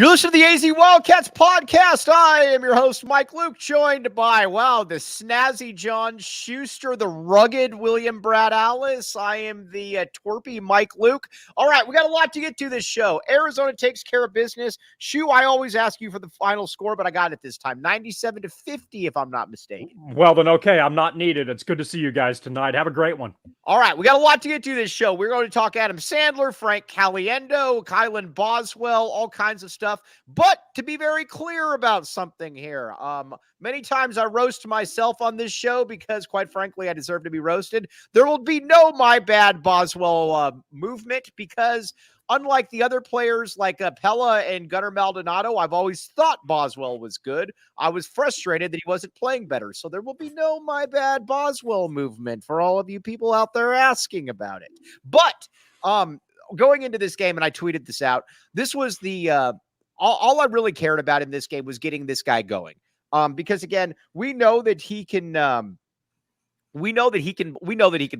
You're listening to the AZ Wildcats podcast. I am your host, Mike Luke, joined by, the snazzy John Schuster, the rugged William Brad Alice. I am the twerpy Mike Luke. All right, we got a lot to get to this show. Arizona takes care of business. Shu, I always ask you for the final score, but I got it this time. 97-50, if I'm not mistaken. Well, then, okay, I'm not needed. It's good to see you guys tonight. Have a great one. All right, we got a lot to get to this show. We're going to talk Adam Sandler, Frank Caliendo, Kylan Boswell, all kinds of stuff. But to be very clear about something here, many times I roast myself on this show because, quite frankly, I deserve to be roasted. There will be no my bad Boswell movement because, unlike the other players like Pelle and Gunnar Maldonado, I've always thought Boswell was good. I was frustrated that he wasn't playing better. So there will be no my bad Boswell movement for all of you people out there asking about it. But going into this game, and I tweeted this out, this was the all I really cared about in this game was getting this guy going. Because again, we know that he can we know that he can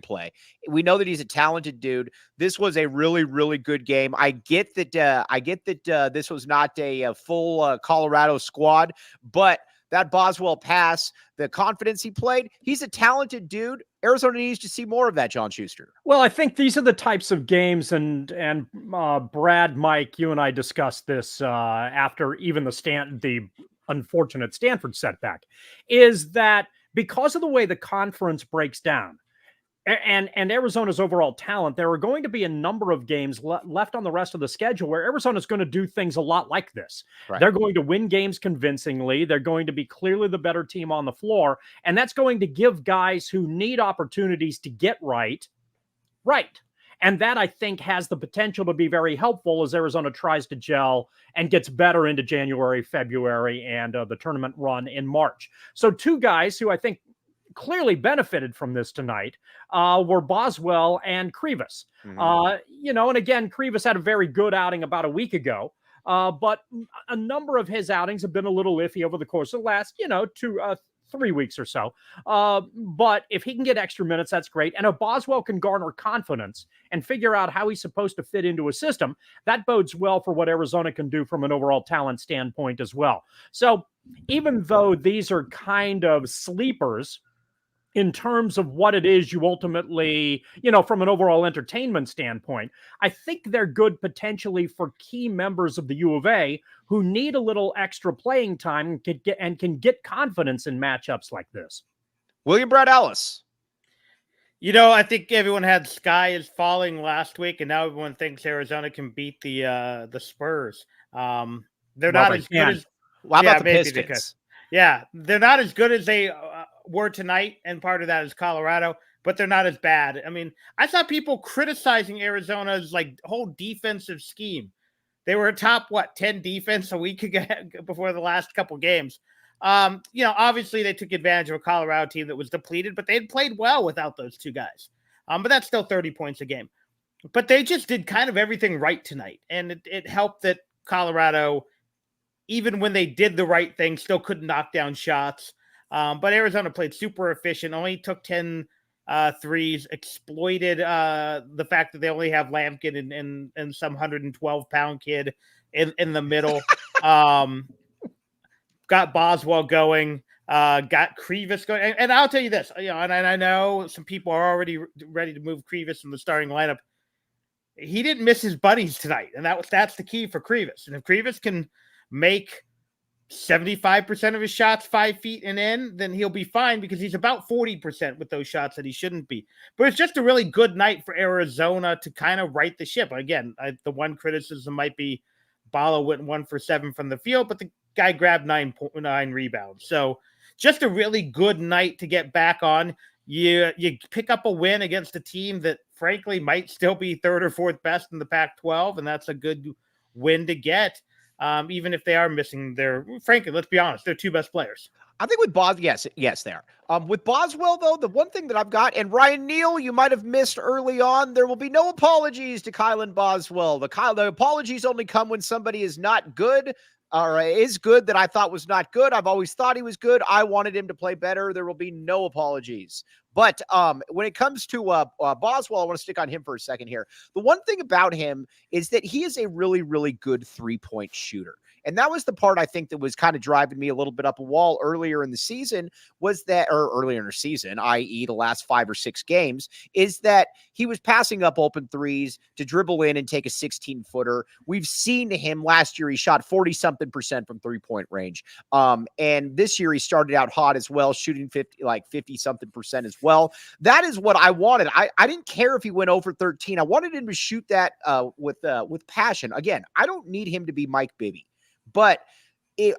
play. We know that he's a talented dude. This was a really, really good game. I get that this was not a full Colorado squad, but that Boswell pass, the confidence he played, he's a talented dude. Arizona needs to see more of that, John Schuster. Well, I think these are the types of games, and Brad, Mike, you and I discussed this after even the unfortunate Stanford setback, is that because of the way the conference breaks down and Arizona's overall talent, there are going to be a number of games left on the rest of the schedule where Arizona's going to do things a lot like this. Right. They're going to win games convincingly. They're going to be clearly the better team on the floor. And that's going to give guys who need opportunities to get right. And that, I think, has the potential to be very helpful as Arizona tries to gel and gets better into January, February, and the tournament run in March. So two guys who I think clearly benefited from this tonight were Boswell and Krivas. Mm-hmm. And again, Krivas had a very good outing about a week ago, but a number of his outings have been a little iffy over the course of the last, 3 weeks or so. But if he can get extra minutes, that's great. And if Boswell can garner confidence and figure out how he's supposed to fit into a system, that bodes well for what Arizona can do from an overall talent standpoint as well. So even though these are kind of sleepers in terms of what it is you ultimately, from an overall entertainment standpoint, I think they're good potentially for key members of the U of A who need a little extra playing time and can get confidence in matchups like this. William Brad Alice. I think everyone had Sky is falling last week, and now everyone thinks Arizona can beat the Spurs. They're not as good as. How about the Pistons? Yeah, they're not as good as they were tonight, and part of that is Colorado, but they're not as bad. I mean, I saw people criticizing Arizona's whole defensive scheme. They were a top 10 defense a week ago before the last couple games. Obviously they took advantage of a Colorado team that was depleted, but they had played well without those two guys. But that's still 30 points a game. But they just did kind of everything right tonight, and it helped that Colorado, even when they did the right thing, still couldn't knock down shots. But Arizona played super efficient, only took 10 threes, exploited the fact that they only have Lampkin and some 112-pound kid in the middle. Got Boswell going, got Krivas going. And I'll tell you this, and I know some people are already ready to move Krivas from the starting lineup. He didn't miss his buddies tonight, and that's the key for Krivas. And if Krivas can make 75% of his shots 5 feet and in, then he'll be fine because he's about 40% with those shots that he shouldn't be. But it's just a really good night for Arizona to kind of right the ship. Again, the one criticism might be Bala went 1 for 7 from the field, but the guy grabbed 9 rebounds. So just a really good night to get back on. You pick up a win against a team that frankly might still be third or fourth best in the Pac-12, and that's a good win to get. Even if they are missing frankly, let's be honest, their two best players. I think with yes, they are. With Boswell, though, the one thing that I've got, and Ryan Neal, you might have missed early on, there will be no apologies to Kylan Boswell. The apologies only come when somebody is not good or is good that I thought was not good. I've always thought he was good. I wanted him to play better. There will be no apologies But when it comes to Boswell, I want to stick on him for a second here. The one thing about him is that he is a really, really good three-point shooter. And that was the part I think that was kind of driving me a little bit up a wall earlier in the season, earlier in the season, i.e. the last 5 or 6 games, is that he was passing up open threes to dribble in and take a 16-footer. We've seen him last year. He shot 40-something% from three-point range. And this year he started out hot as well, shooting 50-something% as well. That is what I wanted. I didn't care if he went over 13. I wanted him to shoot that with passion. Again, I don't need him to be Mike Bibby. But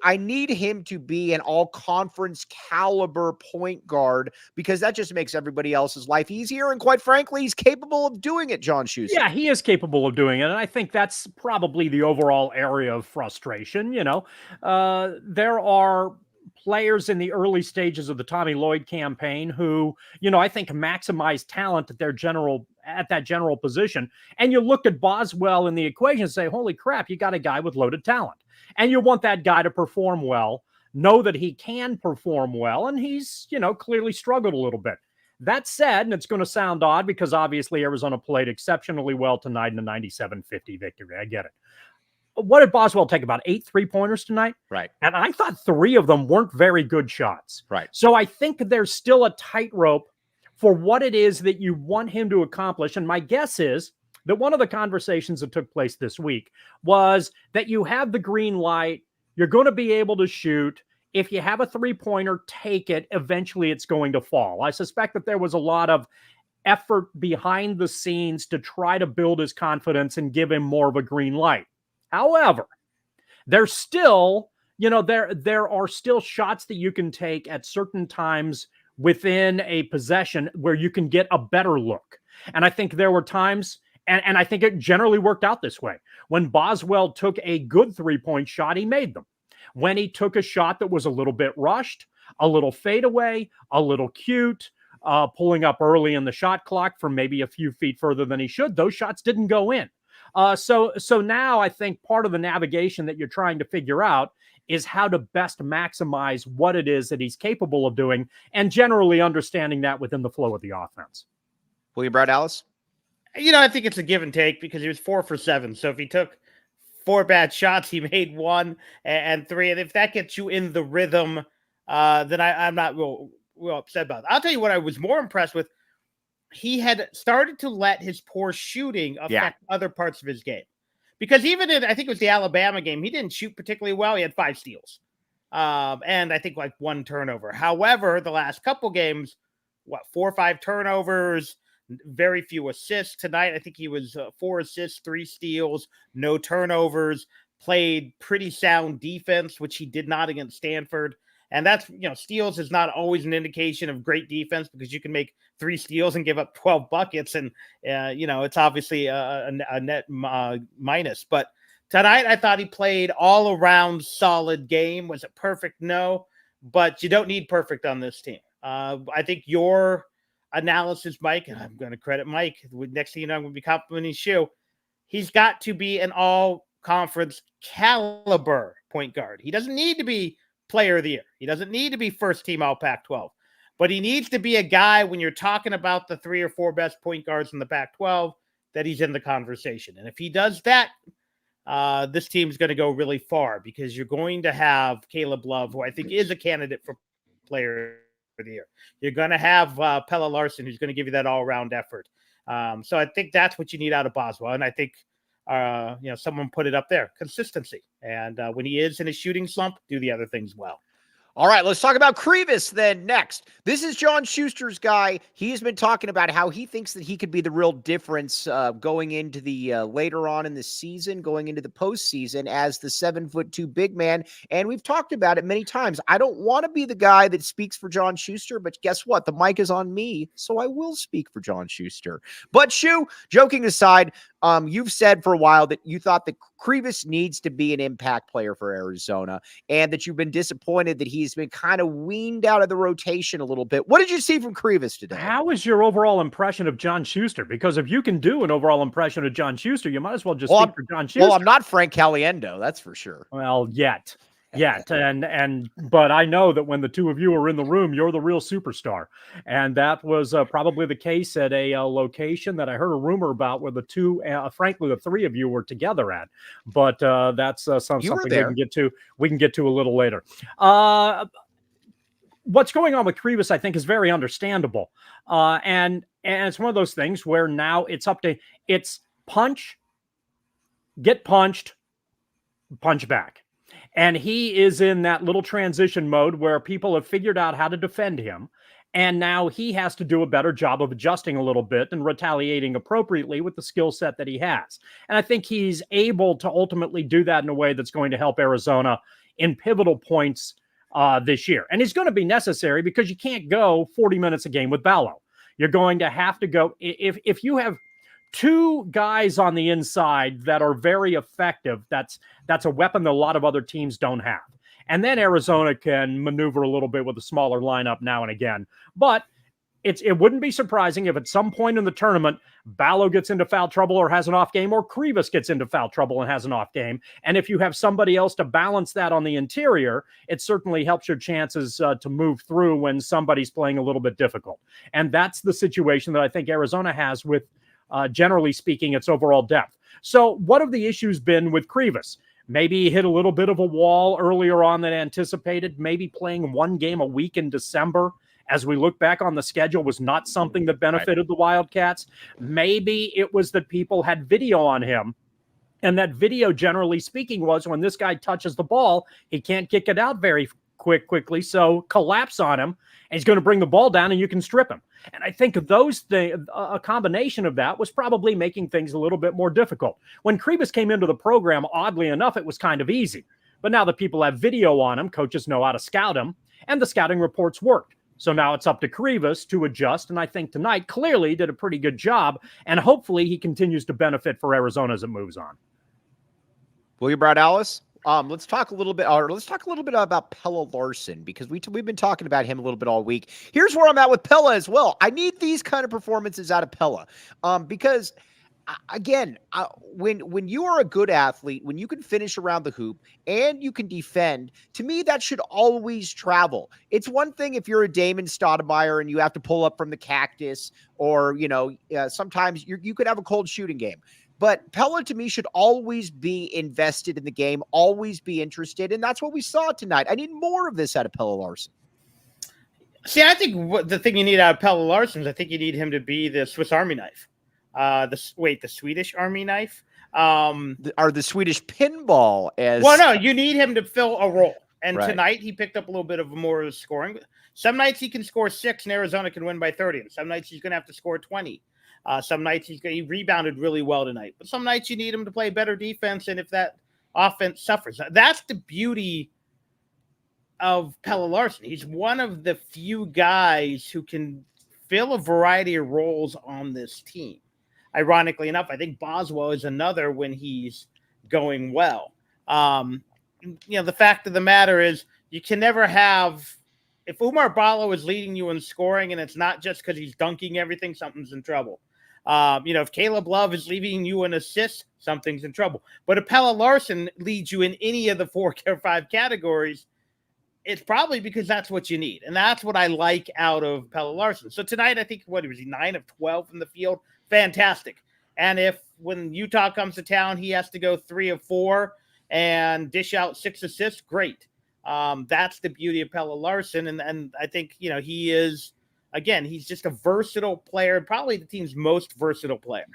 I need him to be an all-conference caliber point guard because that just makes everybody else's life easier. And quite frankly, he's capable of doing it, John Schuster. Yeah, he is capable of doing it. And I think that's probably the overall area of frustration. There are players in the early stages of the Tommy Lloyd campaign who, I think maximize talent at that general position. And you look at Boswell in the equation and say, holy crap, you got a guy with loaded talent. And you want that guy to perform well, know that he can perform well, and he's, clearly struggled a little bit. That said, and it's going to sound odd because obviously Arizona played exceptionally well tonight in a 97-50 victory. I get it. What did Boswell take? About 8 3-pointers tonight? Right. And I thought 3 of them weren't very good shots. Right. So I think there's still a tightrope for what it is that you want him to accomplish. And my guess is that one of the conversations that took place this week was that you have the green light, you're going to be able to shoot. If you have a 3-pointer, take it. Eventually, it's going to fall. I suspect that there was a lot of effort behind the scenes to try to build his confidence and give him more of a green light. However, there's still, there are still shots that you can take at certain times within a possession where you can get a better look. And I think there were times, and I think it generally worked out this way. When Boswell took a good 3-point shot, he made them. When he took a shot that was a little bit rushed, a little fadeaway, a little cute, pulling up early in the shot clock from maybe a few feet further than he should, those shots didn't go in. So now I think part of the navigation that you're trying to figure out is how to best maximize what it is that he's capable of doing and generally understanding that within the flow of the offense. William Brad Alice? I think it's a give and take because he was 4 for 7. So if he took 4 bad shots, he made 1 and 3. And if that gets you in the rhythm, then I'm not real upset about it. I'll tell you what I was more impressed with. He had started to let his poor shooting affect other parts of his game. Because even in, I think it was the Alabama game, he didn't shoot particularly well. He had 5 steals. And I think 1 turnover. However, the last couple games, 4 or 5 turnovers, very few assists. Tonight, I think he was 4 assists, 3 steals, no turnovers, played pretty sound defense, which he did not against Stanford. And that's, steals is not always an indication of great defense because you can make 3 steals and give up 12 buckets. And, it's obviously a net minus. But tonight, I thought he played all around solid game. Was it perfect? No, but you don't need perfect on this team. I think your analysis, Mike, and I'm going to credit Mike. Next thing you know, I'm going to be complimenting Shu. He's got to be an all-conference caliber point guard. He doesn't need to be player of the year. He doesn't need to be first team all Pac-12, but he needs to be a guy when you're talking about the 3 or 4 best point guards in the Pac-12 that he's in the conversation. And if he does that, this team's going to go really far because you're going to have Caleb Love, who I think is a candidate for player of the year. You're going to have Pelle Larsson, who's going to give you that all-around effort. So I think that's what you need out of Boswell. And I think, someone put it up there, consistency. And when he is in a shooting slump, do the other things well. All right, let's talk about Krivas then next. This is John Schuster's guy. He's been talking about how he thinks that he could be the real difference going into the later on in the season, going into the postseason as the 7'2" big man. And we've talked about it many times. I don't want to be the guy that speaks for John Schuster, but guess what? The mic is on me, so I will speak for John Schuster. But Shu, joking aside, you've said for a while that you thought that Krivas needs to be an impact player for Arizona and that you've been disappointed that he's been kind of weaned out of the rotation a little bit. What did you see from Krivas today? How is your overall impression of John Schuster? Because if you can do an overall impression of John Schuster, you might as well just speak for John Schuster. Well, I'm not Frank Caliendo, that's for sure. Well, yet. yet. But I know that when the two of you are in the room, you're the real superstar. And that was probably the case at a location that I heard a rumor about where the two, frankly, the three of you were together at. But that's something we can get to. We can get to a little later. What's going on with Krivas, I think, is very understandable. And it's one of those things where now it's punch, get punched, punch back. And he is in that little transition mode where people have figured out how to defend him. And now he has to do a better job of adjusting a little bit and retaliating appropriately with the skill set that he has. And I think he's able to ultimately do that in a way that's going to help Arizona in pivotal points this year. And it's going to be necessary because you can't go 40 minutes a game with Ballo. You're going to have to go. If you have two guys on the inside that are very effective, that's a weapon that a lot of other teams don't have. And then Arizona can maneuver a little bit with a smaller lineup now and again. But it wouldn't be surprising if at some point in the tournament, Ballo gets into foul trouble or has an off game, or Krivas gets into foul trouble and has an off game. And if you have somebody else to balance that on the interior, it certainly helps your chances to move through when somebody's playing a little bit difficult. And that's the situation that I think Arizona has with, generally speaking, its overall depth. So what have the issues been with Krivas? Maybe he hit a little bit of a wall earlier on than anticipated. Maybe playing one game a week in December, as we look back on the schedule, was not something that benefited the Wildcats. Maybe it was that people had video on him, and that video, generally speaking, was when this guy touches the ball, he can't kick it out very quickly, so collapse on him, and he's going to bring the ball down, and you can strip him. And I think a combination of that was probably making things a little bit more difficult. When Krivas came into the program, oddly enough, it was kind of easy. But now that people have video on him, coaches know how to scout him, and the scouting reports worked. So now it's up to Krivas to adjust, and I think tonight clearly did a pretty good job, and hopefully he continues to benefit for Arizona as it moves on. William Brad Alice, let's talk a little bit about Pelle Larsson, because we've been talking about him a little bit all week. Here's where I'm at with Pelle as well. I need these kind of performances out of Pelle, because again, when you are a good athlete, when you can finish around the hoop and you can defend, to me, that should always travel. It's one thing if you're a Damon Stoudemire and you have to pull up from the cactus, or, sometimes you could have a cold shooting game. But Pelle, to me, should always be invested in the game, always be interested, and that's what we saw tonight. I need more of this out of Pelle Larsson. See, I think the thing you need out of Pelle Larsson is I think you need him to be the Swiss Army knife. The Swedish Army knife, or the Swedish pinball. No, you need him to fill a role. And right. Tonight he picked up a little bit of more scoring. Some nights he can score 6 and Arizona can win by 30. And some nights he's going to have to score 20. Some nights he rebounded really well tonight. But some nights you need him to play better defense. And if that offense suffers, that's the beauty of Pelle Larsson. He's one of the few guys who can fill a variety of roles on this team. Ironically enough, I think Boswell is another when he's going well. The fact of the matter is you can never have – if Umar Ballo is leading you in scoring and it's not just because he's dunking everything, something's in trouble. If Caleb Love is leading you in assists, something's in trouble. But if Pelle Larsson leads you in any of the 4 or 5 categories, it's probably because that's what you need. And that's what I like out of Pelle Larsson. So tonight, I think, was he 9 of 12 from the field? Fantastic. And if when Utah comes to town, he has to go 3 of 4 and dish out 6 assists, great. That's the beauty of Pelle Larsson. And I think, he is, again, he's just a versatile player, probably the team's most versatile player.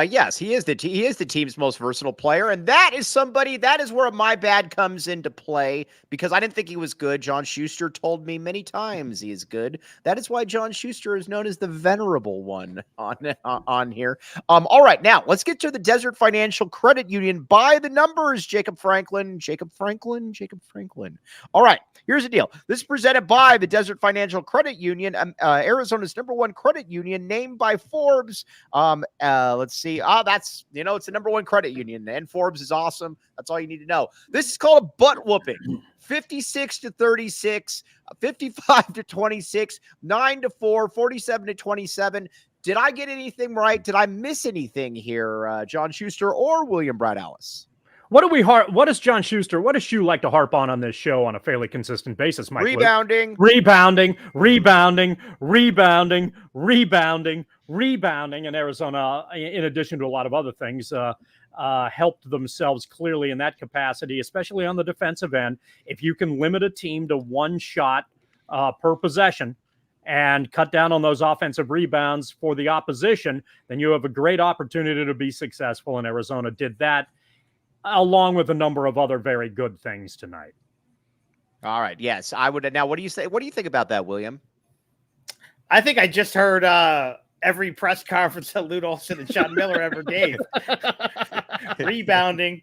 Yes, he is the team's most versatile player, and that is where my bad comes into play, because I didn't think he was good. John Schuster told me many times he is good. That is why John Schuster is known as the venerable one on here. All right, now let's get to the Desert Financial Credit Union by the numbers. Jacob Franklin. All right, here's the deal. This is presented by the Desert Financial Credit Union, Arizona's #1 credit union, named by Forbes. Let's see. That's, it's the #1 credit union, and Forbes is awesome. That's all you need to know. This is called a butt whooping. 56-36, 55-26, 9-4, 47-27. Did I get anything right? Did I miss anything here, John Schuster or William Brad Alice? What does John Schuster, what does Shu like to harp on this show on a fairly consistent basis, Mike? Rebounding. Rebounding, and Arizona, in addition to a lot of other things, helped themselves clearly in that capacity, especially on the defensive end. If you can limit a team to one shot per possession and cut down on those offensive rebounds for the opposition, then you have a great opportunity to be successful, and Arizona did that, along with a number of other very good things tonight. All right. Yes, I would. Now, what do you say? What do you think about that, William? I think I just heard every press conference that Lute Olson and Sean Miller ever gave. Rebounding.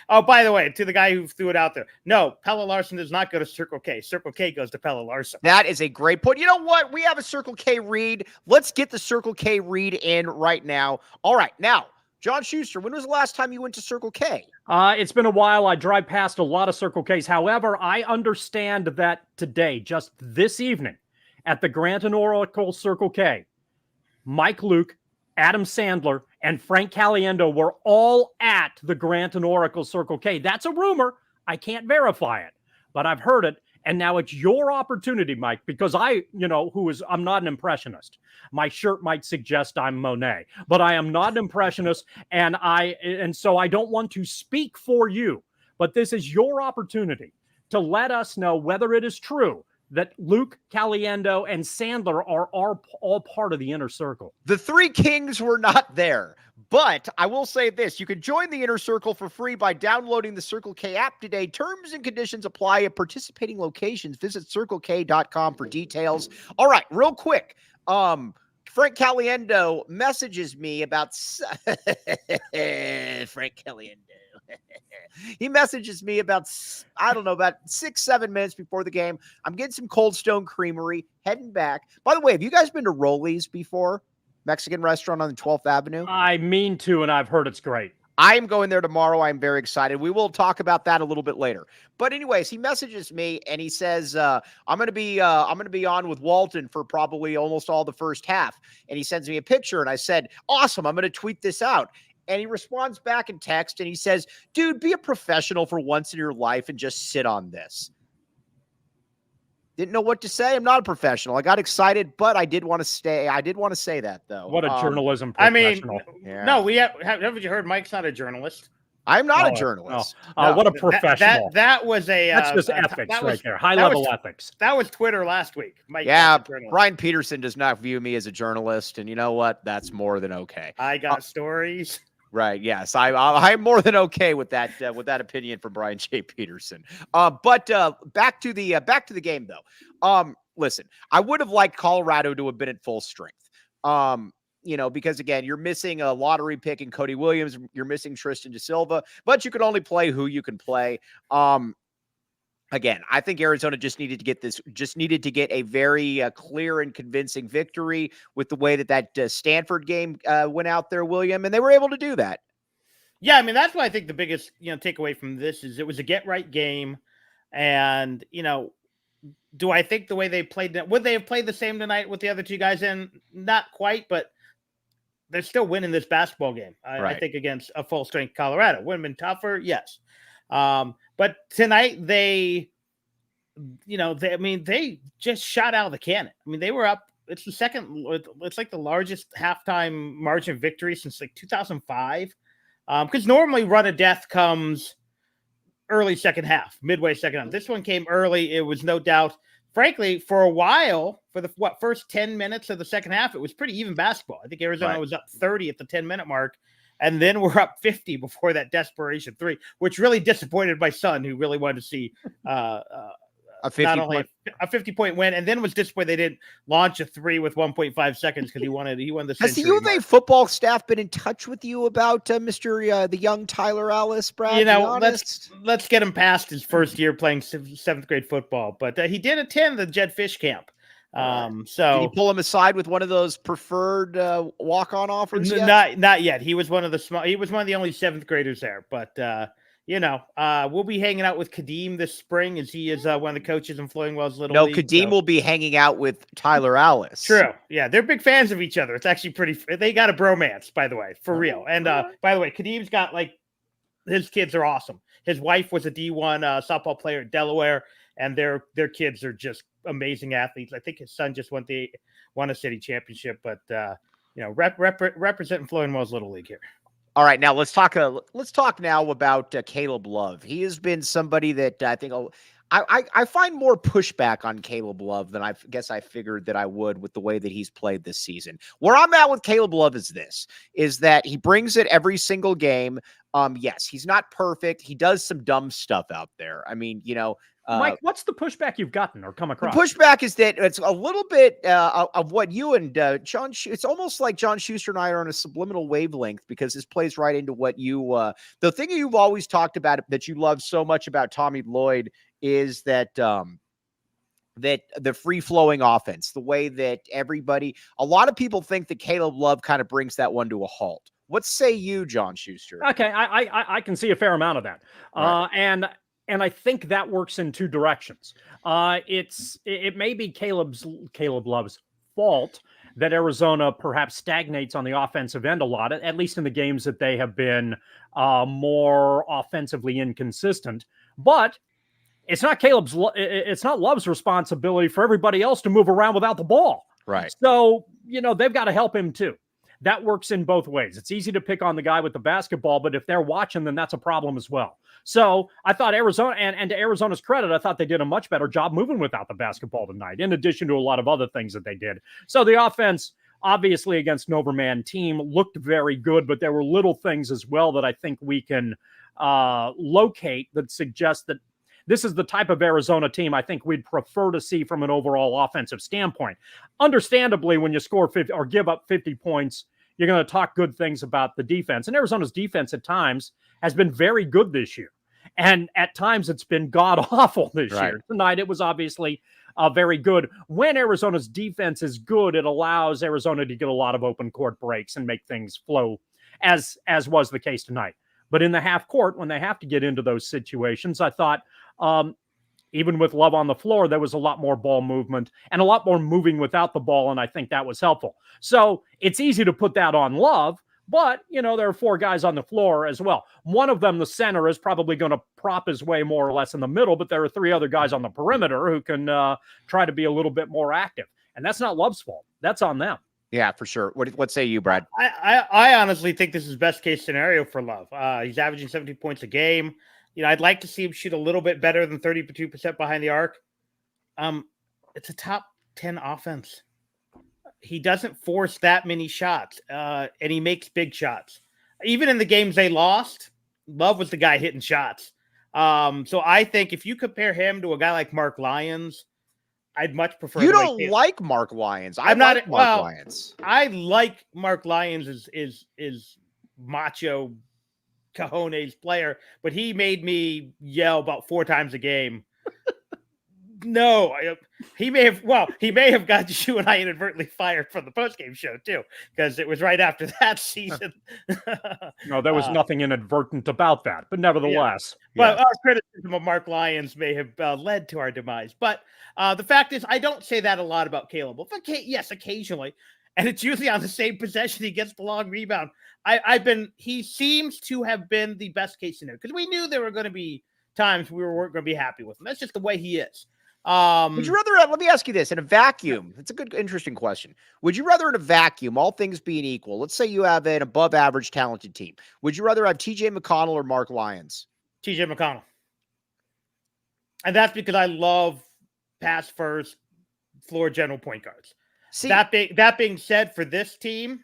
Oh, by the way, to the guy who threw it out there, no, Pelle Larsson does not go to Circle K. Circle K goes to Pelle Larsson. That is a great point. You know what? We have a Circle K read. Let's get the Circle K read in right now. All right. Now, John Schuster, when was the last time you went to Circle K? It's been a while. I drive past a lot of Circle Ks. However, I understand that today, just this evening, at the Grant and Oracle Circle K, Mike Luke, Adam Sandler, and Frank Caliendo were all at the Grant and Oracle Circle K. That's a rumor. I can't verify it, but I've heard it. And now it's your opportunity, Mike, because I'm not an impressionist. My shirt might suggest I'm Monet, but I am not an impressionist. And so I don't want to speak for you, but this is your opportunity to let us know whether it is true that Luke, Caliendo, and Sandler are all part of the inner circle. The three kings were not there, but I will say this. You can join the inner circle for free by downloading the Circle K app today. Terms and conditions apply at participating locations. Visit CircleK.com for details. All right, real quick. Frank Caliendo messages me about Frank Caliendo. He messages me about 6-7 minutes before the game. I'm getting some Cold Stone Creamery, heading back. By the way, have you guys been to Rolly's before? Mexican restaurant on the 12th Avenue? I mean to, and I've heard it's great. I am going there tomorrow. I'm very excited. We will talk about that a little bit later. But anyways, he messages me and he says, I'm going to be on with Walton for probably almost all the first half. And he sends me a picture and I said, awesome. I'm going to tweet this out. And he responds back in text and he says, dude, be a professional for once in your life and just sit on this. Didn't know what to say. I'm not a professional. I got excited, but I did want to stay. I did want to say that, though. What a journalism professional. I mean, yeah. No, haven't you heard Mike's not a journalist? I'm not a journalist. No. What a professional. That was that's just ethics right there. High-level ethics. That was Twitter last week. Mike, yeah, Brian Peterson does not view me as a journalist, and you know what? That's more than okay. I got stories. Right. Yes. I'm more than okay with that opinion from Brian J. Peterson. But back to the game though. Listen, I would have liked Colorado to have been at full strength. Because again, you're missing a lottery pick in Cody Williams, you're missing Tristan Da Silva, but you can only play who you can play. Again, I think Arizona just needed to get a very clear and convincing victory with the way that Stanford game went out there, William, and they were able to do that. Yeah, I mean, that's what I think the biggest, takeaway from this is it was a get-right game. And, do I think the way they played, would they have played the same tonight with the other two guys in? Not quite, but they're still winning this basketball game. I think against a full-strength Colorado. Would have been tougher, yes. But tonight they just shot out of the cannon. I mean, they were up. It's like the largest halftime margin victory since like 2005. Because normally run of death comes early second half, midway second half. This one came early. It was no doubt, frankly, for a while, for the first 10 minutes of the second half, it was pretty even basketball. I think Arizona was up 30 at the 10-minute mark. And then we're up 50 before that desperation three, which really disappointed my son, who really wanted to see a 50-point win, and then was disappointed they didn't launch a three with 1.5 seconds because he wanted the. Has the U of A football staff been in touch with you about the young Tyler Ellis, Brad? Let's get him past his first year playing seventh grade football, but he did attend the Jed Fish camp. So did you pull him aside with one of those preferred walk-on offers? Not yet. He was one of the only seventh graders there, but we'll be hanging out with Kadeem this spring as he is one of the coaches in Floyding Wells Little League. Kadeem will be hanging out with Tyler Ellis. True. Yeah. They're big fans of each other. It's actually they got a bromance, by the way, for real. And by the way, Kadeem's got his kids are awesome. His wife was a D1 softball player at Delaware, and their kids are just amazing athletes. I think his son just won a city championship, but representing Floyd Mills Little League here. All right, now let's talk now about Caleb Love. He has been somebody that I think I find more pushback on Caleb Love than I guess I figured that I would with the way that he's played this season. Where I'm at with Caleb Love is that he brings it every single game. Yes, he's not perfect. He does some dumb stuff out there. I mean, Mike, what's the pushback you've gotten or come across? The pushback is that it's a little bit of what you and John. It's almost like John Schuster and I are on a subliminal wavelength because this plays right into what you. The thing you've always talked about that you love so much about Tommy Lloyd is that that the free flowing offense, the way that a lot of people think that Caleb Love kind of brings that one to a halt. What say you, John Schuster? Okay, I can see a fair amount of that, right. And I think that works in two directions. It may be Caleb Love's fault that Arizona perhaps stagnates on the offensive end a lot, at least in the games that they have been more offensively inconsistent. But it's not Love's responsibility for everybody else to move around without the ball. Right. So, they've got to help him too. That works in both ways. It's easy to pick on the guy with the basketball, but if they're watching, then that's a problem as well. So I thought Arizona, and to Arizona's credit, I thought they did a much better job moving without the basketball tonight, in addition to a lot of other things that they did. So the offense, obviously against an overman team, looked very good, but there were little things as well that I think we can locate that suggest that this is the type of Arizona team I think we'd prefer to see from an overall offensive standpoint. Understandably, when you score 50 or give up 50 points, you're going to talk good things about the defense. And Arizona's defense at times has been very good this year. And at times it's been god-awful this year. Tonight it was obviously very good. When Arizona's defense is good, it allows Arizona to get a lot of open court breaks and make things flow, as was the case tonight. But in the half court, when they have to get into those situations, I thought even with Love on the floor, there was a lot more ball movement and a lot more moving without the ball, and I think that was helpful. So it's easy to put that on Love, but, there are four guys on the floor as well. One of them, the center, is probably going to prop his way more or less in the middle, but there are three other guys on the perimeter who can try to be a little bit more active. And that's not Love's fault. That's on them. Yeah, for sure. What say you, Brad? I honestly think this is best case scenario for Love. He's averaging 17 points a game. I'd like to see him shoot a little bit better than 32% behind the arc. It's a top 10 offense. He doesn't force that many shots, and he makes big shots. Even in the games they lost, Love was the guy hitting shots. So I think if you compare him to a guy like Mark Lyons, I'd much prefer. You don't like Mark Lyons. I'm not Mark Lyons. I like Mark Lyons is macho cojones player, but he made me yell about 4 times a game. No, he may have got you and I inadvertently fired from the postgame show too, because it was right after that season. No, there was nothing inadvertent about that, but nevertheless. Yeah. But our criticism of Mark Lyons may have led to our demise. But the fact is, I don't say that a lot about Caleb. But yes, occasionally, and it's usually on the same possession he gets the long rebound. He seems to have been the best case scenario, because we knew there were going to be times we weren't going to be happy with him. That's just the way he is. Would you rather, let me ask you this, in a vacuum, it's a good, interesting question. Would you rather in a vacuum, all things being equal, let's say you have an above average talented team, would you rather have TJ McConnell or Mark Lyons? TJ McConnell. And that's because I love pass first, floor general point guards. See, that being said, for this team,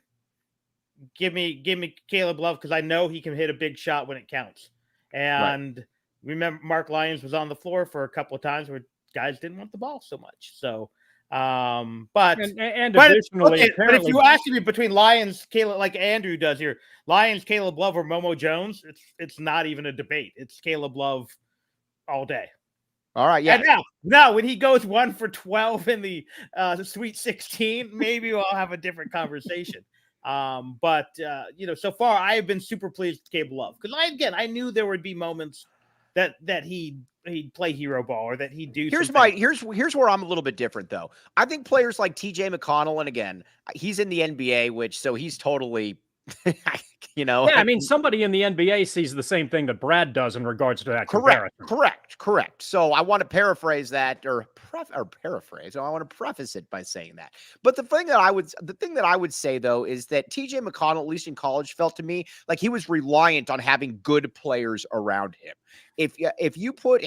give me Caleb Love, because I know he can hit a big shot when it counts. And remember, Mark Lyons was on the floor for a couple of times where guys didn't want the ball so much. So, but additionally, but if you ask me between Lyons, Caleb, like Andrew does here, Lyons, Caleb Love, or Momo Jones, it's not even a debate. It's Caleb Love all day. All right, yeah. And now when he goes 1 for 12 in the Sweet 16, maybe we'll have a different conversation. But so far I have been super pleased with Caleb Love, because I knew there would be moments that he'd play hero ball, or that he'd do. Here's where I'm a little bit different though. I think players like TJ McConnell, and again, he's in the NBA, so he's totally Yeah, I mean, somebody in the NBA sees the same thing that Brad does in regards to that comparison. Correct. So I want to paraphrase that, or paraphrase. I want to preface it by saying that. But the thing that I would say though is that TJ McConnell, at least in college, felt to me like he was reliant on having good players around him. If you put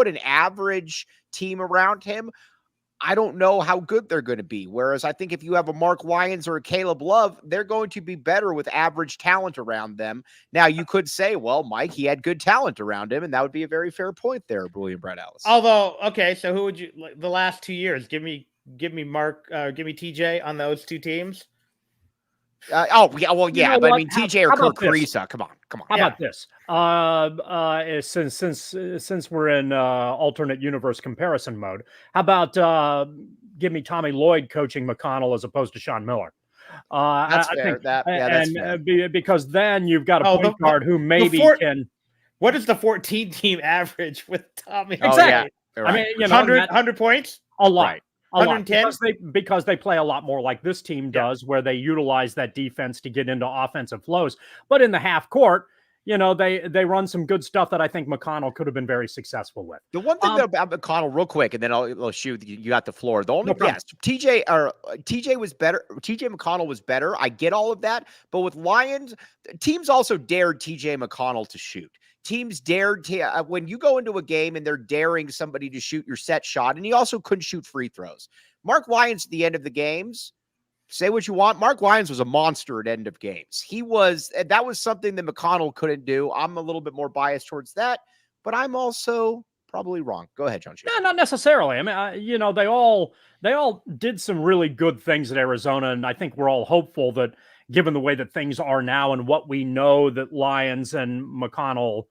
an average team around him, I don't know how good they're going to be. Whereas I think if you have a Mark Lyons or a Caleb Love, they're going to be better with average talent around them. Now, you could say, well, Mike, he had good talent around him, and that would be a very fair point there, William Brett Ellis. Although, okay, so who would you the last 2 years? Give me Mark, give me TJ on those two teams. But I mean, TJ or Kirk Carissa. Come on. How about this? Since we're in alternate universe comparison mode, how about give me Tommy Lloyd coaching McConnell as opposed to Sean Miller? That's fair. That's fair. Because then you've got a point guard who maybe can. What is the 14 team average with Tommy? Exactly. Oh, yeah. I mean, 100 points. A lot. Right. 110 because they play a lot more like this team does, where they utilize that defense to get into offensive flows. But in the half court, they run some good stuff that I think McConnell could have been very successful with. The one thing about McConnell, real quick, and then I'll shoot. You got the floor. The only TJ was better. TJ McConnell was better. I get all of that, but with Lions, teams also dared TJ McConnell to shoot. Teams dared to, when you go into a game and they're daring somebody to shoot your set shot, and he also couldn't shoot free throws. Mark Lyons at the end of the games, say what you want, Mark Lyons was a monster at end of games. That was something that McConnell couldn't do. I'm a little bit more biased towards that, but I'm also probably wrong. Go ahead, John. No, not necessarily. I mean, they all did some really good things at Arizona, and I think we're all hopeful that, given the way that things are now and what we know that Lyons and McConnell,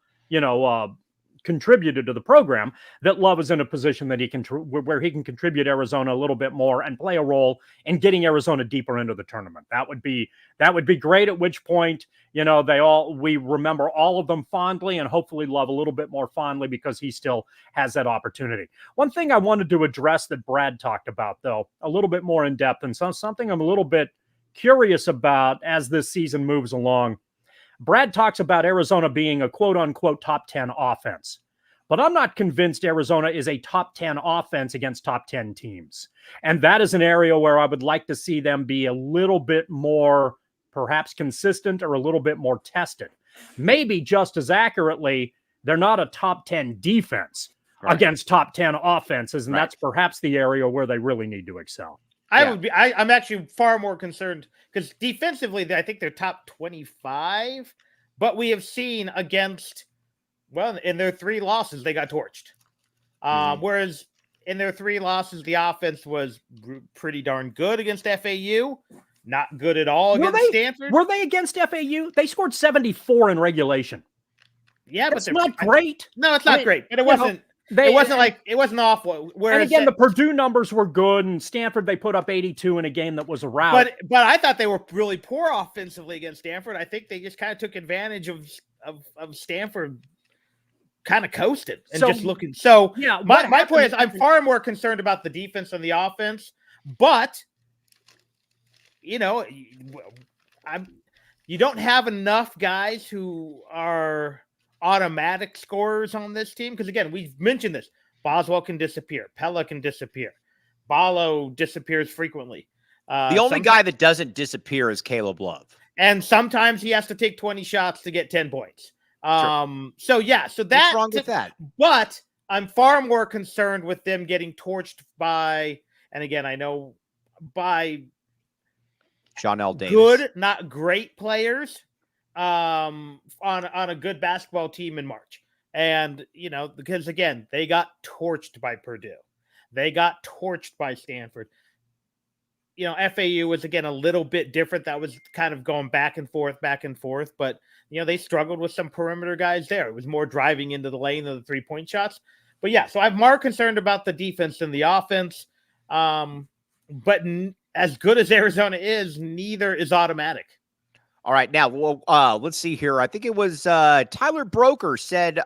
contributed to the program, that Love is in a position that where he can contribute Arizona a little bit more and play a role in getting Arizona deeper into the tournament. That would be great. At which point, we remember all of them fondly, and hopefully Love a little bit more fondly because he still has that opportunity. One thing I wanted to address that Brad talked about, though, a little bit more in depth, and something I'm a little bit curious about as this season moves along. Brad talks about Arizona being a quote-unquote top 10 offense, but I'm not convinced Arizona is a top 10 offense against top 10 teams. And that is an area where I would like to see them be a little bit more perhaps consistent or a little bit more tested. Maybe just as accurately, they're not a top 10 defense against top 10 offenses, and that's perhaps the area where they really need to excel. I'm actually far more concerned because defensively, I think they're top 25, but we have seen against, in their 3 losses, they got torched. Whereas in their 3 losses, the offense was pretty darn good against FAU. Not good at all against Stanford. Were they against FAU? They scored 74 in regulation. Yeah, but it's not great. No, it's not great. But it wasn't. It wasn't awful. Whereas, and again, the Purdue numbers were good, and Stanford, they put up 82 in a game that was a rout. But I thought they were really poor offensively against Stanford. I think they just kind of took advantage of Stanford kind of coasted and just looking. So my point is, I'm far more concerned about the defense than the offense. But you don't have enough guys who are automatic scorers on this team, because again, we've mentioned this. Boswell can disappear. Pelle can disappear. Ballo disappears frequently. The only guy that doesn't disappear is Caleb Love. And sometimes he has to take 20 shots to get 10 points. Sure. So that's what's wrong with that? But I'm far more concerned with them getting torched by, and again, I know by John L. Davis. Good, not great players. On a good basketball team in March. And, because again, they got torched by Purdue. They got torched by Stanford. FAU was again a little bit different. That was kind of going back and forth, but they struggled with some perimeter guys there. It was more driving into the lane than the 3-point shots. But yeah, so I'm more concerned about the defense than the offense. But as good as Arizona is, neither is automatic. All right, now let's see here. I think it was Tyler Broker said.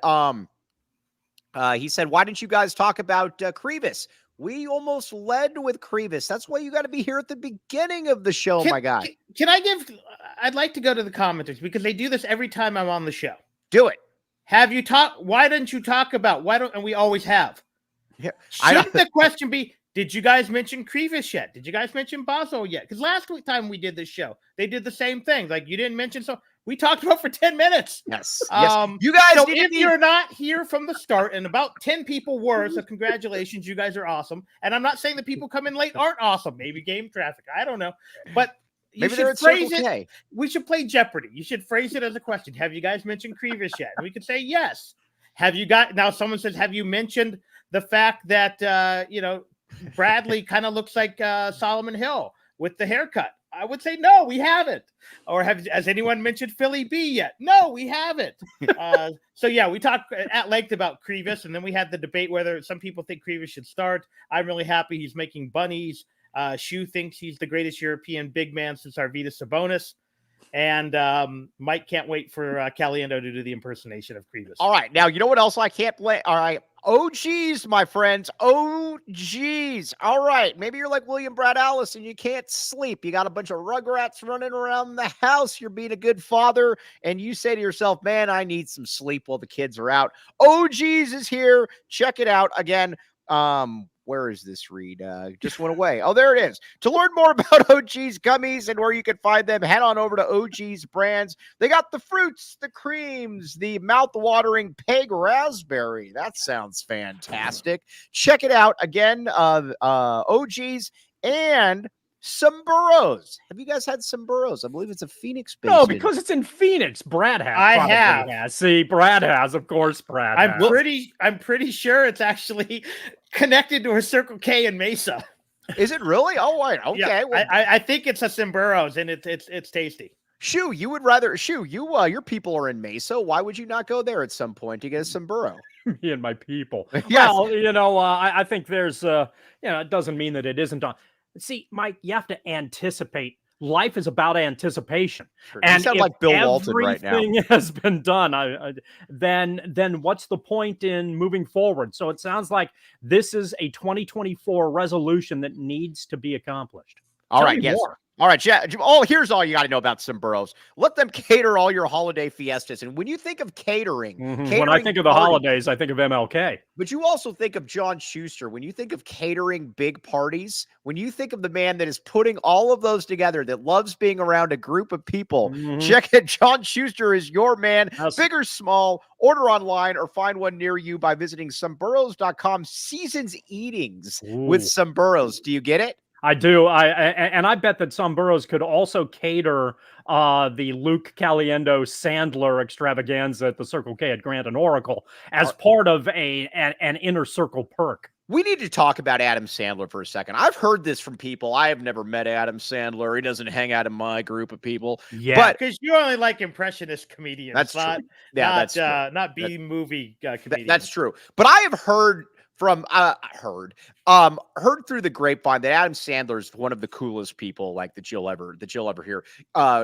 He said, "Why didn't you guys talk about Krivas? We almost led with Krivas. That's why you got to be here at the beginning of the show, my guy." Can I give? I'd like to go to the commenters because they do this every time I'm on the show. Do it. Have you talked? Why didn't you talk about? And we always have. Yeah. Shouldn't the question be, did you guys mention Krevis yet? Did you guys mention Boswell yet? Because last time we did this show, they did the same thing. Like, you didn't mention, so we talked about for 10 minutes. Yes. You guys, so if you're not here from the start, and about 10 people were, so congratulations, you guys are awesome. And I'm not saying the people come in late aren't awesome. Maybe game traffic. I don't know. But you maybe should phrase it. We should play Jeopardy. You should phrase it as a question. Have you guys mentioned Krevis yet? And we could say yes. Now someone says, have you mentioned the fact that, Bradley kind of looks like Solomon Hill with the haircut? I would say, no, we haven't. Or has anyone mentioned Philly B yet? No, we haven't. So yeah, we talked at length about Krevis, and then we had the debate whether some people think Krevis should start. I'm really happy he's making bunnies. Shu thinks he's the greatest European big man since Arvydas Sabonis. And Mike can't wait for Caliendo to do the impersonation of Krevis. All right. Now, you know what else I can't play? All right. Oh, geez, my friends. Oh, geez. All right. Maybe you're like William Brad Allison. You can't sleep. You got a bunch of rugrats running around the house. You're being a good father. And you say to yourself, man, I need some sleep while the kids are out. Oh, geez is here. Check it out. Again, where is this read? Just went away. Oh, there it is. To learn more about OG's gummies and where you can find them, head on over to OG's brands. They got the fruits, the creams, the mouth-watering peg raspberry. That sounds fantastic. Check it out. Again, OG's and some burros. Have you guys had some burros? I believe it's a Phoenix-based. No, because it's in Phoenix. Brad has. I have. See, Brad has. Of course, Brad. I'm pretty sure it's actually connected to a Circle K in Mesa. Is it really? Oh, wait. Okay. Yeah, well, I think it's a Sombreros, and it's tasty. Shu, you would rather your people are in Mesa. Why would you not go there at some point to get a sombrero? Me and my people. Yes. Well, I think there's it doesn't mean that it isn't on. See, Mike, you have to anticipate. Life is about anticipation. Sure. And you sound like Bill Walton right now. Everything has been done. Then what's the point in moving forward? So it sounds like this is a 2024 resolution that needs to be accomplished. All right. Yes. More. All right, here's all you got to know about Sombreros. Let them cater all your holiday fiestas. And when you think of catering, when I think of the holidays, I think of MLK. But you also think of John Schuster. When you think of catering big parties, when you think of the man that is putting all of those together, that loves being around a group of people, check it. John Schuster is your man. Yes. Big or small, order online or find one near you by visiting Sombreros.com. Seasons eatings with Sombreros. Do you get it? I do. I bet that some burros could also cater the Luke Caliendo Sandler extravaganza at the Circle K at Grant and Oracle as part of an inner circle perk. We need to talk about Adam Sandler for a second. I've heard this from people. I have never met Adam Sandler. He doesn't hang out in my group of people. Yeah, but because you only like impressionist comedians. That's not, true. Yeah, that's true. Not B-movie comedians. That's true. But I have heard from heard through the grapevine that Adam Sandler is one of the coolest people like that you'll ever hear,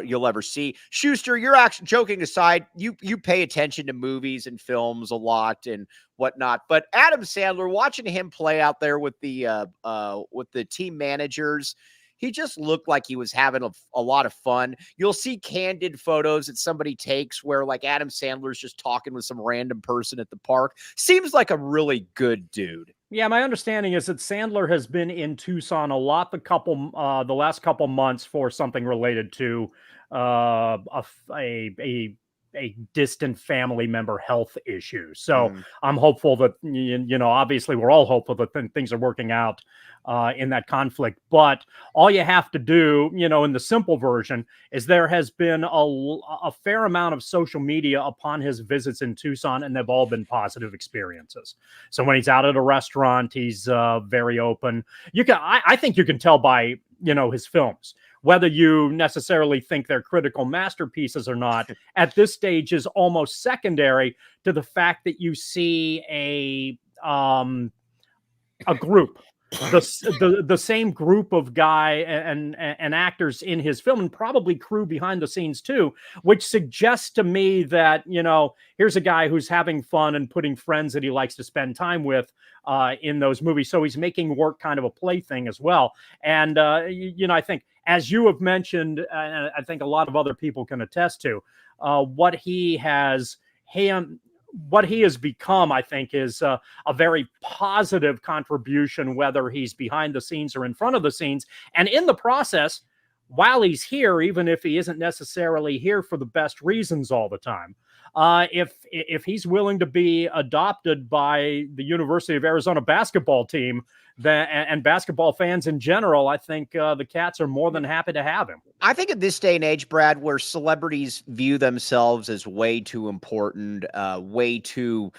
you'll ever see. Schuster, you're actually, joking aside, you pay attention to movies and films a lot and whatnot, but Adam Sandler, watching him play out there with the team managers, he just looked like he was having a lot of fun. You'll see candid photos that somebody takes where like Adam Sandler's just talking with some random person at the park. Seems like a really good dude. Yeah, my understanding is that Sandler has been in Tucson a lot the last couple months for something related to a distant family member health issue. So I'm hopeful that, obviously we're all hopeful that things are working out in that conflict. But all you have to do, in the simple version, is there has been a fair amount of social media upon his visits in Tucson, and they've all been positive experiences. So when he's out at a restaurant, he's very open. I think you can tell by, his films. Whether you necessarily think they're critical masterpieces or not, at this stage is almost secondary to the fact that you see a group, the same group of guy and actors in his film, and probably crew behind the scenes too, which suggests to me that, here's a guy who's having fun and putting friends that he likes to spend time with in those movies. So he's making work kind of a plaything as well. And, I think as you have mentioned, and I think a lot of other people can attest to, what he has become, I think, is a very positive contribution, whether he's behind the scenes or in front of the scenes. And in the process, while he's here, even if he isn't necessarily here for the best reasons all the time, if he's willing to be adopted by the University of Arizona basketball team and basketball fans in general, I think the Cats are more than happy to have him. I think in this day and age, Brad, where celebrities view themselves as way too important, way too,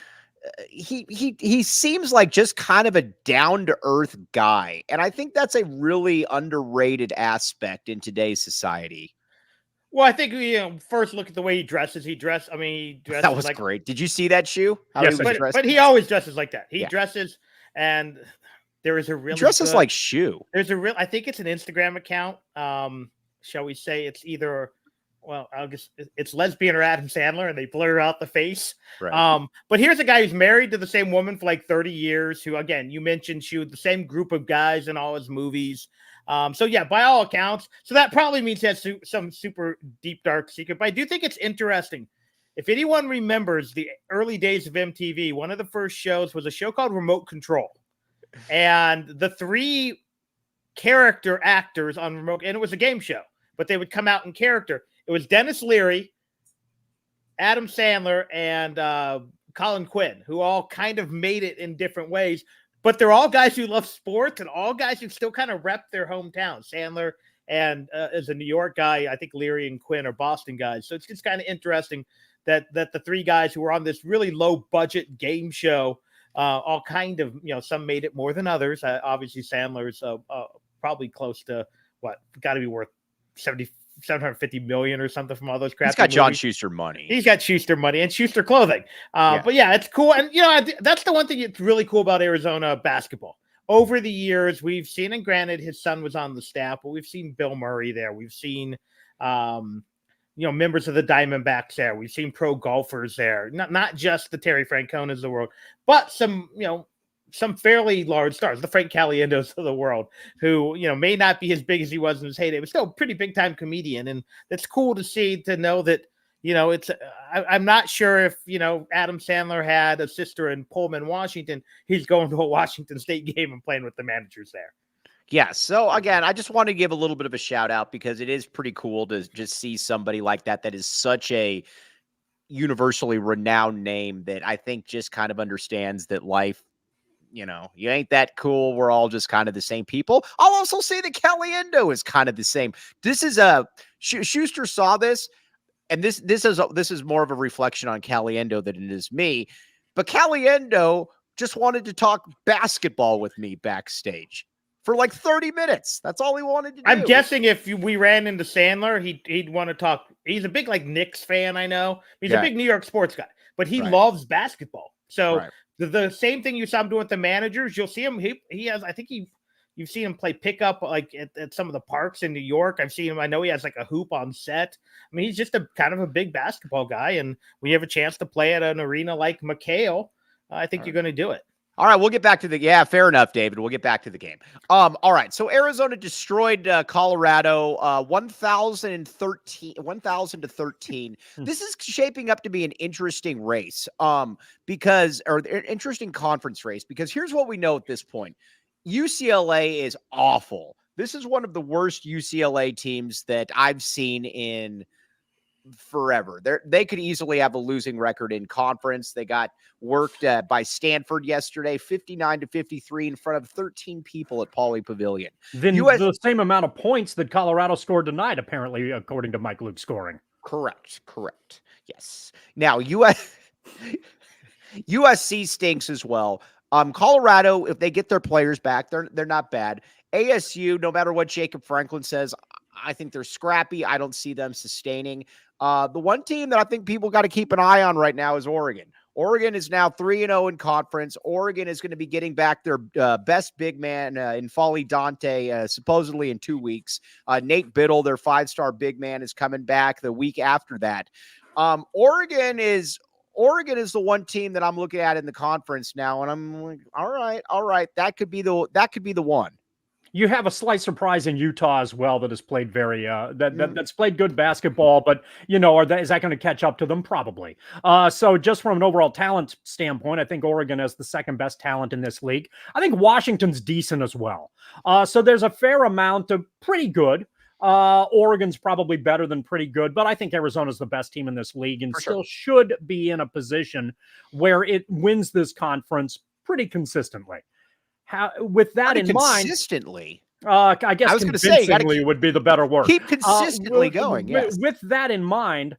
he seems like just kind of a down to earth guy, and I think that's a really underrated aspect in today's society. Well, I think first look at the way he dresses. He dresses That was great. Did you see that shoe? How Yes, he was dressed? but he always dresses like that. He Yeah. dresses, and there is a really Dresses like shoe. There's a real. I think it's an Instagram account. Shall we say it's either? Well, I guess it's lesbian or Adam Sandler, and they blur out the face. Right. But here's a guy who's married to the same woman for like 30 years. Who, again, you mentioned she was the same group of guys in all his movies. So yeah, by all accounts, so that probably means he has some super deep, dark secret. But I do think it's interesting. If anyone remembers the early days of MTV, one of the first shows was a show called Remote Control. And the three character actors on Remote, and it was a game show, but they would come out in character. It was Dennis Leary, Adam Sandler, and Colin Quinn, who all kind of made it in different ways. But they're all guys who love sports and all guys who still kind of rep their hometown. Sandler and as a New York guy, I think Leary and Quinn are Boston guys. So it's just kind of interesting that the three guys who were on this really low budget game show, all kind of, some made it more than others. Obviously, Sandler's probably close to got to be worth 750 million or something from all those crap. He's got John Schuster money. He's got Schuster money and Schuster clothing. But yeah, it's cool. And, that's the one thing that's really cool about Arizona basketball. Over the years, we've seen, and granted, his son was on the staff, but we've seen Bill Murray there. We've seen, members of the Diamondbacks there. We've seen pro golfers there. Not just the Terry Franconas of the world, but some fairly large stars, the Frank Caliendos of the world, who, may not be as big as he was in his heyday, but still a pretty big time comedian. And it's cool to know that, I'm not sure if, Adam Sandler had a sister in Pullman, Washington, he's going to a Washington State game and playing with the managers there. Yeah. So again, I just want to give a little bit of a shout out because it is pretty cool to just see somebody like that is such a universally renowned name that I think just kind of understands that life, you ain't that cool. We're all just kind of the same people. I'll also say that Caliendo is kind of the same. This is Schuster saw this, and this is more of a reflection on Caliendo than it is me. But Caliendo just wanted to talk basketball with me backstage for like 30 minutes. That's all he wanted to do. I'm guessing if we ran into Sandler, he'd want to talk. He's a big Knicks fan. I know he's a big New York sports guy, but he loves basketball. So the same thing you saw him doing with the managers, you'll see him. He has, I think you've seen him play pickup like at some of the parks in New York. I've seen him. I know he has like a hoop on set. I mean, he's just a kind of a big basketball guy. And we have a chance to play at an arena like McKale. I think you're going to do it. All right, we'll get back to fair enough, David. We'll get back to the game. All right, so Arizona destroyed Colorado 1,000 to 13. This is shaping up to be an interesting race interesting conference race because here's what we know at this point. UCLA is awful. This is one of the worst UCLA teams that I've seen in forever. They could easily have a losing record in conference. They got worked by Stanford yesterday, 59-53 in front of 13 people at Pauley Pavilion. Then the same amount of points that Colorado scored tonight, apparently, according to Mike Luke scoring. Correct. Yes. Now, USC stinks as well. Colorado, if they get their players back, they're not bad. ASU, no matter what Jacob Franklin says, I think they're scrappy. I don't see them sustaining. The one team that I think people got to keep an eye on right now is Oregon. Oregon is now 3-0 in conference. Oregon is going to be getting back their best big man in Folly Dante, supposedly in 2 weeks. Nate Biddle, their 5-star big man, is coming back the week after that. Oregon is the one team that I'm looking at in the conference now, and I'm like, all right, that could be the one. You have a slight surprise in Utah as well that has played very that's played good basketball, but is that going to catch up to them? Probably. So just from an overall talent standpoint, I think Oregon has the second best talent in this league. I think Washington's decent as well. So there's a fair amount of pretty good. Oregon's probably better than pretty good, but I think Arizona's the best team in this league and still should be in a position where it wins this conference pretty consistently. With that in mind, consistently, I guess I was convincingly would be the better word. Keep consistently going. Yes. With that in mind,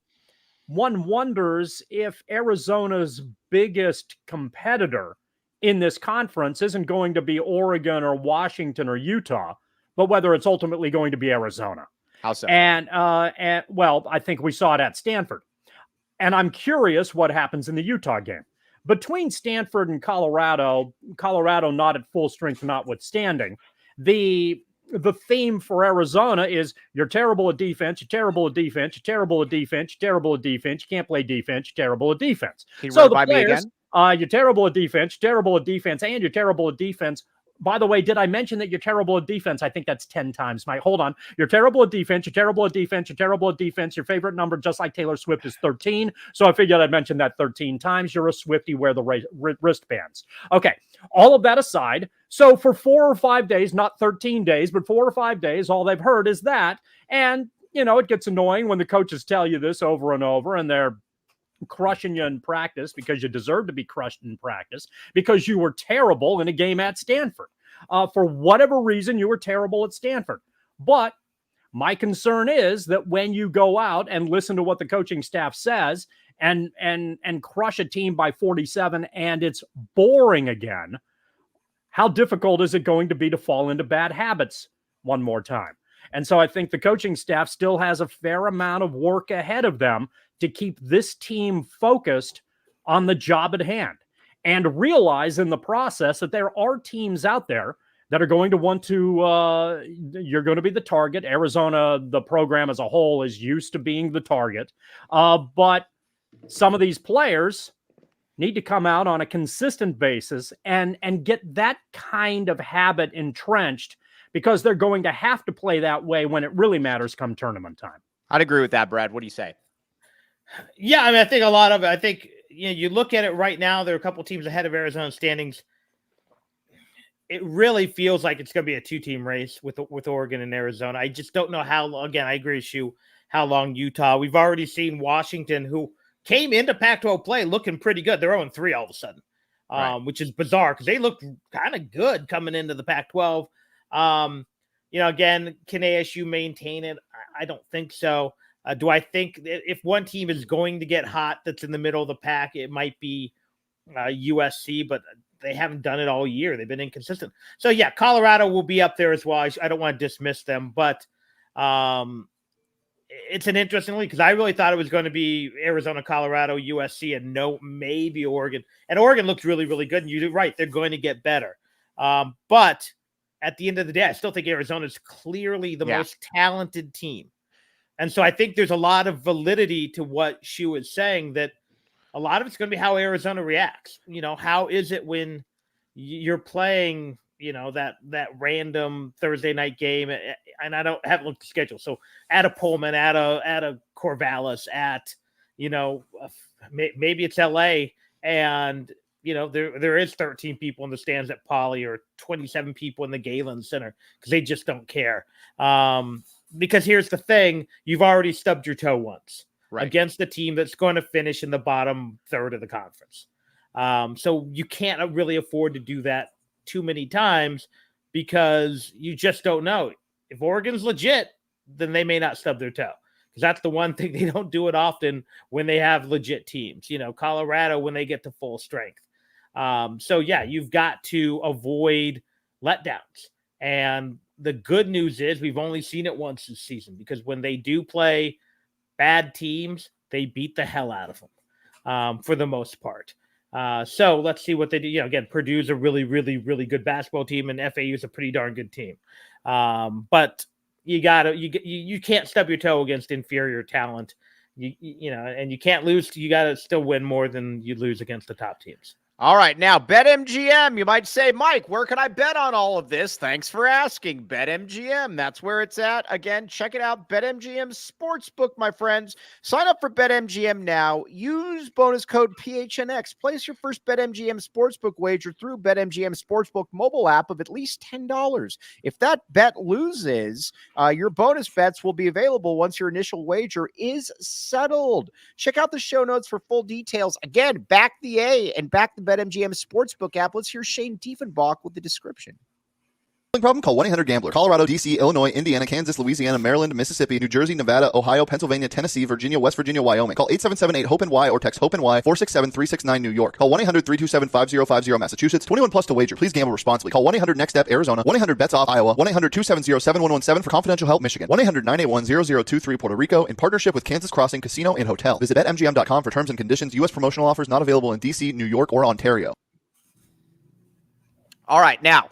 one wonders if Arizona's biggest competitor in this conference isn't going to be Oregon or Washington or Utah, but whether it's ultimately going to be Arizona. How so? And well, I think we saw it at Stanford. And I'm curious what happens in the Utah game. Between Stanford and Colorado not at full strength notwithstanding, the theme for Arizona is you're terrible at defense, you're terrible at defense, you're terrible at defense, you're terrible at defense, you can't play defense, you're terrible at defense. So the players, you're terrible at defense, you're terrible at defense, and you're terrible at defense. By the way, did I mention that you're terrible at defense? I think that's 10 times. Hold on. You're terrible at defense. You're terrible at defense. You're terrible at defense. Your favorite number, just like Taylor Swift, is 13. So I figured I'd mention that 13 times. You're a Swiftie. Wear the wristbands. Okay. All of that aside. So for 4 or 5 days, not 13 days, but 4 or 5 days, all they've heard is that. And, it gets annoying when the coaches tell you this over and over and they're crushing you in practice because you deserve to be crushed in practice because you were terrible in a game at Stanford. For whatever reason, you were terrible at Stanford. But my concern is that when you go out and listen to what the coaching staff says and crush a team by 47 and it's boring again, how difficult is it going to be to fall into bad habits one more time? And so I think the coaching staff still has a fair amount of work ahead of them to keep this team focused on the job at hand and realize in the process that there are teams out there that are going to want to, you're going to be the target. Arizona, the program as a whole, is used to being the target. But some of these players need to come out on a consistent basis and get that kind of habit entrenched because they're going to have to play that way when it really matters come tournament time. I'd agree with that, Brad. What do you say? Yeah, I mean, I think a lot of it, I think, you look at it right now, there are a couple teams ahead of Arizona standings. It really feels like it's going to be a two-team race with Oregon and Arizona. I just don't know how long. Again, I agree with you, how long Utah. We've already seen Washington, who came into Pac-12 play looking pretty good. They're 0-3 all of a sudden, which is bizarre because they looked kind of good coming into the Pac-12. Again, can ASU maintain it? I don't think so. Do I think if one team is going to get hot that's in the middle of the pack, it might be USC, but they haven't done it all year. They've been inconsistent. So, yeah, Colorado will be up there as well. I don't want to dismiss them, but it's an interesting league because I really thought it was going to be Arizona, Colorado, USC, and maybe Oregon. And Oregon looks really, really good. And you're right. They're going to get better. But at the end of the day, I still think Arizona is clearly the most talented team. And so I think there's a lot of validity to what Shu is saying, that a lot of it's going to be how Arizona reacts. How is it when you're playing, that random Thursday night game, and I haven't looked at the schedule. So at a Pullman, at a Corvallis, at, maybe it's LA, and there is 13 people in the stands at Poly or 27 people in the Galen Center because they just don't care. Because here's the thing, you've already stubbed your toe once against a team that's going to finish in the bottom third of the conference. So you can't really afford to do that too many times because you just don't know. If Oregon's legit, then they may not stub their toe. Because that's the one thing, they don't do it often when they have legit teams. Colorado, when they get to full strength. So, yeah, you've got to avoid letdowns. And the good news is we've only seen it once this season because when they do play bad teams, they beat the hell out of them for the most part. So let's see what they do. Again, Purdue's a really, really, really good basketball team, and FAU is a pretty darn good team. But you can't stub your toe against inferior talent. And you can't lose. You got to still win more than you lose against the top teams. All right, now BetMGM. You might say, Mike, where can I bet on all of this? Thanks for asking. BetMGM, that's where it's at. Again, check it out. BetMGM Sportsbook, my friends. Sign up for BetMGM now. Use bonus code PHNX. Place your first BetMGM Sportsbook wager through BetMGM Sportsbook mobile app of at least $10. If that bet loses, your bonus bets will be available once your initial wager is settled. Check out the show notes for full details. Again, back the A and back the BetMGM Sportsbook app. Let's hear Shane Diefenbach with the description. Problem? Call 1-800-GAMBLER. Colorado, D.C., Illinois, Indiana, Kansas, Louisiana, Maryland, Mississippi, New Jersey, Nevada, Ohio, Pennsylvania, Tennessee, Virginia, West Virginia, Wyoming. Call 877-8-HOPENY or text HOPENY 467-369 New York. Call 1-800-327-5050 Massachusetts. 21 plus to wager. Please gamble responsibly. Call 1-800-NEXT-STEP Arizona. 1-800-BETS-OFF Iowa. 1-800-270-7117 for confidential help Michigan. 1-800-981-0023 Puerto Rico in partnership with Kansas Crossing Casino and Hotel. Visit BetMGM.com for terms and conditions. U.S. promotional offers not available in D.C., New York, or Ontario. All right, now,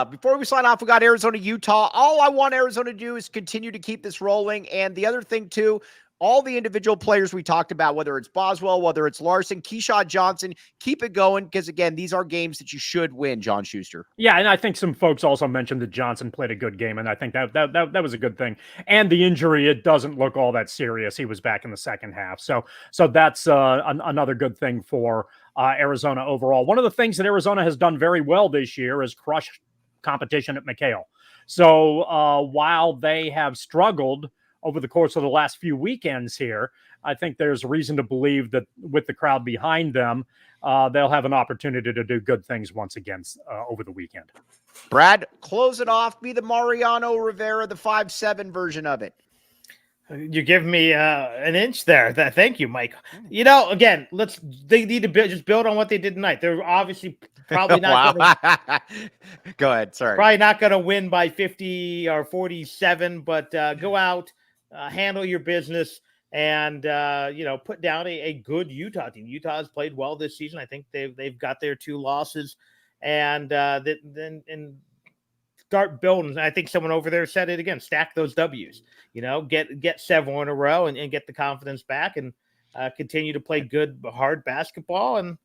before we sign off, we got Arizona, Utah. All I want Arizona to do is continue to keep this rolling. And the other thing, too, all the individual players we talked about, whether it's Boswell, whether it's Larsson, Keyshawn Johnson, keep it going because, again, these are games that you should win, John Schuster. Yeah, and I think some folks also mentioned that Johnson played a good game, and I think that was a good thing. And the injury, it doesn't look all that serious. He was back in the second half. So that's another good thing for Arizona overall. One of the things that Arizona has done very well this year is crush competition at McKale. So while they have struggled over the course of the last few weekends here, I think there's reason to believe that with the crowd behind them, they'll have an opportunity to do good things once again over the weekend. Brad, close it off. Be the Mariano Rivera, the 5'7" version of it. You give me an inch there. Thank you, Mike. You know, again, they need to just build on what they did tonight. They're obviously probably not wow. Go ahead. Sorry. Probably not going to win by 50 or 47, but go out, handle your business, and put down a good Utah team. Utah has played well this season. I think they've got their 2 losses, and then start building. I think someone over there said it again. Stack those W's. Get several in a row and get the confidence back and continue to play good, hard basketball. And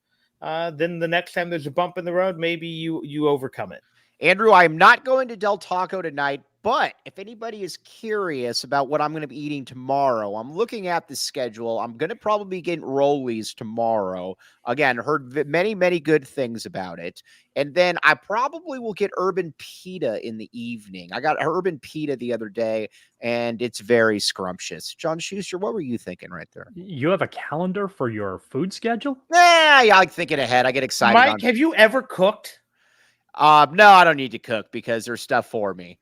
then the next time there's a bump in the road, maybe you overcome it. Andrew, I'm not going to Del Taco tonight, but if anybody is curious about what I'm going to be eating tomorrow, I'm looking at the schedule. I'm going to probably be getting Rollies tomorrow. Again, heard many, many good things about it. And then I probably will get urban pita in the evening. I got urban pita the other day, and it's very scrumptious. John Schuster, what were you thinking right there? You have a calendar for your food schedule? Yeah, I like thinking ahead. I get excited. Mike, have you ever cooked? No, I don't need to cook because there's stuff for me.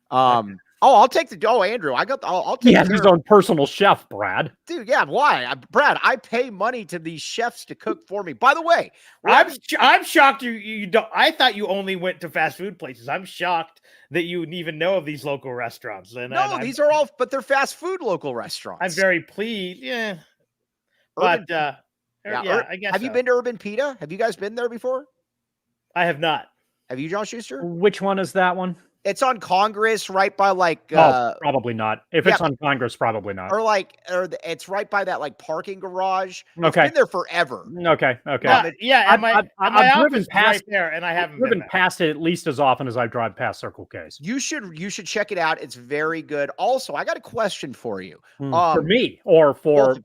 I'll take Andrew, I'll take his own personal chef, Brad. Dude, yeah, why? Brad, I pay money to these chefs to cook for me. By the way, I'm shocked you don't. I thought you only went to fast food places. I'm shocked that you even know of these local restaurants. These are all, but they're fast food local restaurants. I'm very pleased. Yeah. But I guess. Have you been to Urban Pita? Have you guys been there before? I have not. Have you, John Schuster? Which one is that one? It's on Congress, right by probably not. If it's on Congress, probably not. Or it's right by that parking garage. It's been there forever. Okay. I've driven past right there, and I haven't driven past it at least as often as I drive past Circle K's. You should check it out. It's very good. Also, I got a question for you. For me or for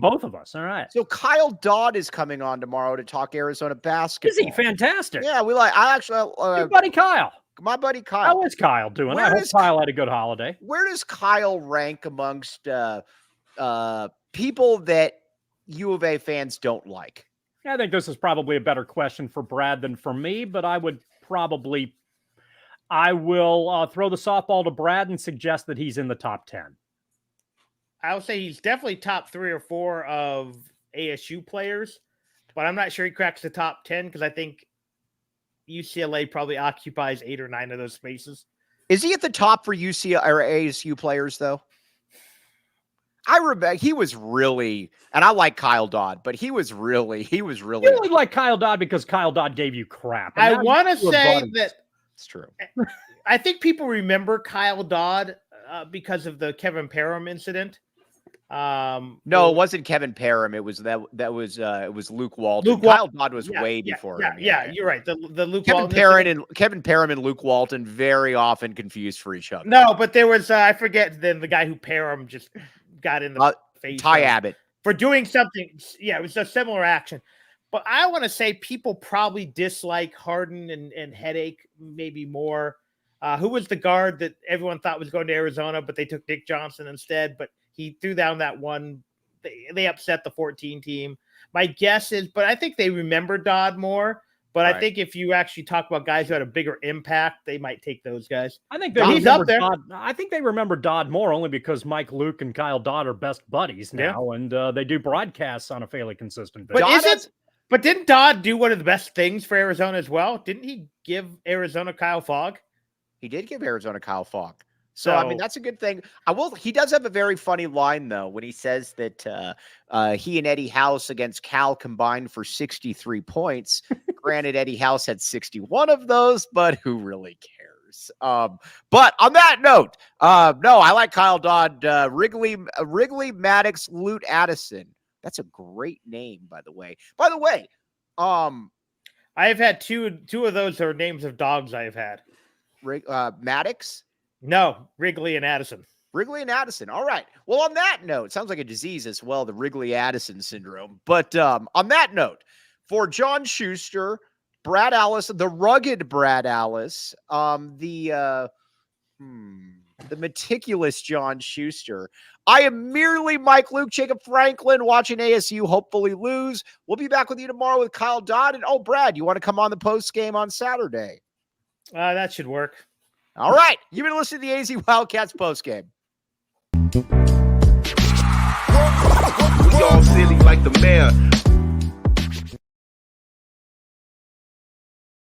both of us. All right. So Kyle Dodd is coming on tomorrow to talk Arizona basketball. Is he fantastic? Yeah, Your buddy Kyle. My buddy Kyle. How is Kyle doing? I hope Kyle had a good holiday. Where does Kyle rank amongst people that U of A fans don't like? I think this is probably a better question for Brad than for me, but I will throw the softball to Brad and suggest that he's in the top 10. I would say he's definitely top 3 or 4 of ASU players, but I'm not sure he cracks the top 10 because I think UCLA probably occupies 8 or 9 of those spaces. Is he at the top for UCLA or ASU players though? I remember he was really, and I like Kyle Dodd, but he was really. You only like Kyle Dodd because Kyle Dodd gave you crap. I want to say that it's true. I think people remember Kyle Dodd because of the Kevin Parham incident. No, it wasn't Kevin Parham. It was it was Luke Walton. Kyle Dodd was way before him. Yeah, you're right. The Luke Kevin Parham and Luke Walton very often confused for each other. No, but there was I forget then the guy who Parham just got in the face. Ty Abbott for doing something. Yeah, it was a similar action. But I want to say people probably dislike Harden and Headache maybe more. Who was the guard that everyone thought was going to Arizona, but they took Nick Johnson instead? But he threw down that one. They upset the 14 team. My guess is, but I think they remember Dodd more. But right. I think if you actually talk about guys who had a bigger impact, they might take those guys. I think he's up there. I think they remember Dodd more only because Mike Luke and Kyle Dodd are best buddies now, and they do broadcasts on a fairly consistent basis. But didn't Dodd do one of the best things for Arizona as well? Didn't he give Arizona Kyle Fogg? He did give Arizona Kyle Fogg. So, I mean, that's a good thing. He does have a very funny line, though, when he says that he and Eddie House against Cal combined for 63 points. Granted, Eddie House had 61 of those, but who really cares? But on that note, no, I like Kyle Dodd, Wrigley, Maddox, Lute Addison. That's a great name, by the way. I've had two of those are names of dogs I've had. Maddox? No, Wrigley and Addison. Wrigley and Addison. All right. Well, on that note, sounds like a disease as well, the Wrigley-Addison syndrome. But on that note, for John Schuster, Brad Allis, the rugged Brad Allis, the meticulous John Schuster. I am merely Mike Luke, Jacob Franklin, watching ASU hopefully lose. We'll be back with you tomorrow with Kyle Dodd. And, Brad, you want to come on the post game on Saturday? That should work. All right. You've been listening to the AZ Wildcats postgame. We all silly like the mayor.